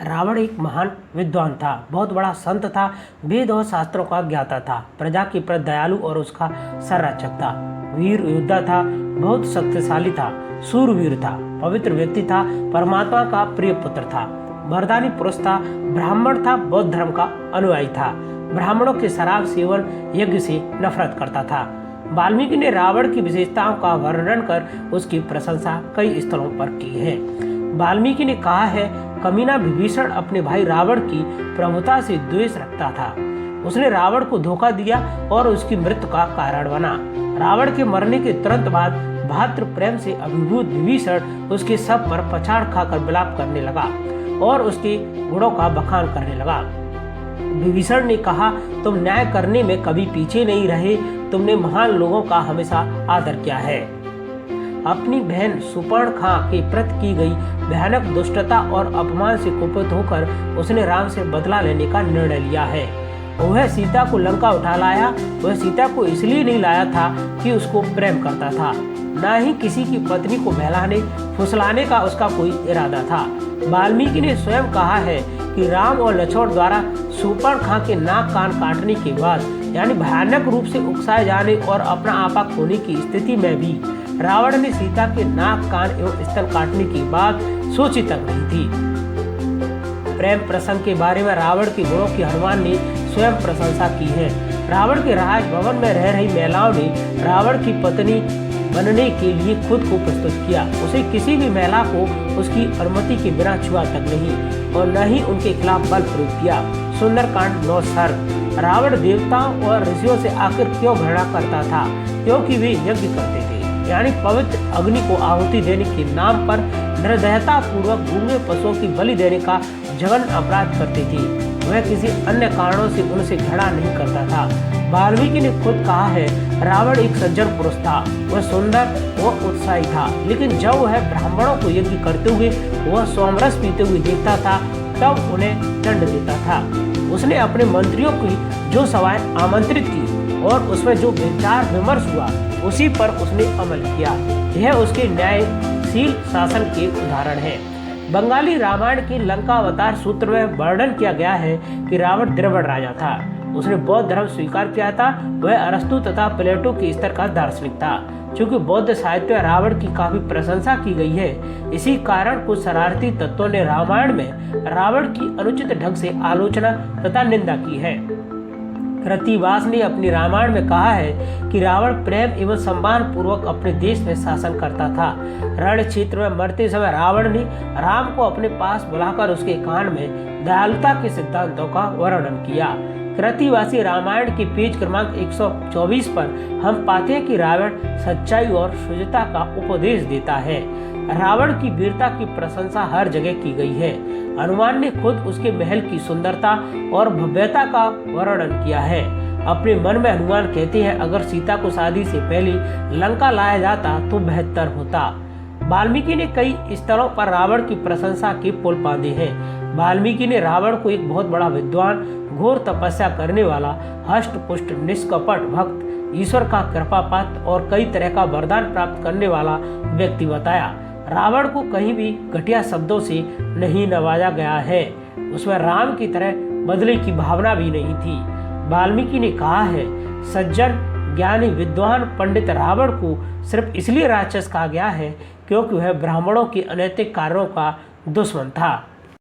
रावण एक महान विद्वान था, बहुत बड़ा संत था, वेद और शास्त्रों का ज्ञाता था, प्रजा के प्रति दयालु और उसका संरक्षक था, वीर योद्धा था, बहुत शक्तिशाली था, सूरवीर था, पवित्र व्यक्ति था, परमात्मा का प्रिय पुत्र था, वरदानी पुरुष था, ब्राह्मण था, बौद्ध धर्म का अनुयायी था, ब्राह्मणों के शराब सेवन यज्ञ से नफरत करता था। वाल्मीकि ने रावण की विशेषताओं का वर्णन कर उसकी प्रशंसा कई स्थलों पर की है। वाल्मीकि ने कहा है, कमीना विभीषण अपने भाई रावण की प्रभुता से द्वेष रखता था। उसने रावण को धोखा दिया और उसकी मृत्यु का कारण बना। रावण के मरने के तुरंत बाद भातृ प्रेम से अभिभूत विभीषण उसके शव पर पछाड़ खाकर विलाप करने लगा और उसके गुणों का बखान करने लगा। विभीषण ने कहा, तुम न्याय करने में कभी पीछे नहीं रहे, तुमने महान लोगों का हमेशा आदर किया है। अपनी बहन सुपर्णखा के प्रति की गई भयानक दुष्टता और अपमान से कुपित होकर उसने राम से बदला लेने का निर्णय लिया है। वह सीता को लंका उठा लाया। वह सीता को इसलिए नहीं लाया था कि उसको प्रेम करता था, न ही किसी की पत्नी को बहलाने फुसलाने का उसका कोई इरादा था। वाल्मीकि ने स्वयं कहा है कि राम और लक्ष्मण द्वारा सुपर्णखा के नाक कान काटने के बाद, यानी भयानक रूप से उकसाए जाने और अपना आपा खोने की स्थिति में भी रावण ने सीता के नाक कान एवं स्तन काटने की बात सोची तक नहीं थी। प्रेम प्रसंग के बारे में रावण के गुणों की हनुमान ने स्वयं प्रशंसा की है। रावण के राजभवन में रह रही महिलाओं ने रावण की पत्नी बनने के लिए खुद को प्रस्तुत किया। उसे किसी भी महिला को उसकी अनुमति के बिना छुआ तक नहीं और न ही उनके खिलाफ बल प्रयोग किया। सुंदरकांड 9 सर्ग। रावण देवताओं और ऋषियों से आखिर क्यों घृणा करता था? क्योंकि वे यज्ञ करते थे, यानी पवित्र अग्नि को आहुति देने के नाम पर निर्दयता पूर्वक गूंगे पशुओं की बलि देने का जघन्य अपराध करते थे। वह किसी अन्य कारणों से उनसे घृणा नहीं करता था। वाल्मीकि ने खुद कहा है, रावण एक सज्जन पुरुष था, वह सुंदर व उत्साही था, लेकिन जब वह ब्राह्मणों को यज्ञ करते हुए वह सोमरस पीते हुए देखता था तब उन्हें दंड देता था। उसने अपने मंत्रियों की जो सभाएं आमंत्रित की और उसमें जो विचार विमर्श हुआ उसी पर उसने अमल किया। यह उसके न्यायशील शासन के उदाहरण है। बंगाली रामायण के लंका अवतार सूत्र में वर्णन किया गया है कि रावण द्रविड़ राजा था। उसने बौद्ध धर्म स्वीकार किया था। वह अरस्तु तथा प्लेटो के स्तर का दार्शनिक था। चूंकि बौद्ध साहित्य में रावण की काफी प्रशंसा की गई है, इसी कारण कुछ शरारती तत्वों ने रामायण में रावण की अनुचित ढंग से आलोचना तथा निंदा की है। कृतिवास ने अपनी रामायण में कहा है कि रावण प्रेम एवं सम्मान पूर्वक अपने देश में शासन करता था। रण क्षेत्र में मरते समय रावण ने राम को अपने पास बुलाकर उसके कान में दयालुता के सिद्धांतों का वर्णन किया। कृतिवासी रामायण के पेज क्रमांक 124 पर हम पाते हैं कि रावण सच्चाई और शुचिता का उपदेश देता है। रावण की वीरता की प्रशंसा हर जगह की गई है। हनुमान ने खुद उसके महल की सुंदरता और भव्यता का वर्णन किया है। अपने मन में हनुमान कहते हैं, अगर सीता को शादी से पहले लंका लाया जाता तो बेहतर होता। वाल्मीकि ने कई स्थलों पर रावण की प्रशंसा के पुल बांधे हैं। वाल्मीकि ने रावण को एक बहुत बड़ा विद्वान, घोर तपस्या करने वाला, हष्ट पुष्ट निष्कपट भक्त, ईश्वर का कृपा पात्र और कई तरह का वरदान प्राप्त करने वाला व्यक्ति बताया। रावण को कहीं भी घटिया शब्दों से नहीं नवाजा गया है। उसमें राम की तरह बदले की भावना भी नहीं थी। वाल्मीकि ने कहा है, सज्जन ज्ञानी विद्वान पंडित रावण को सिर्फ इसलिए राक्षस कहा गया है क्योंकि वह ब्राह्मणों के अनैतिक कार्यों का दुश्मन था।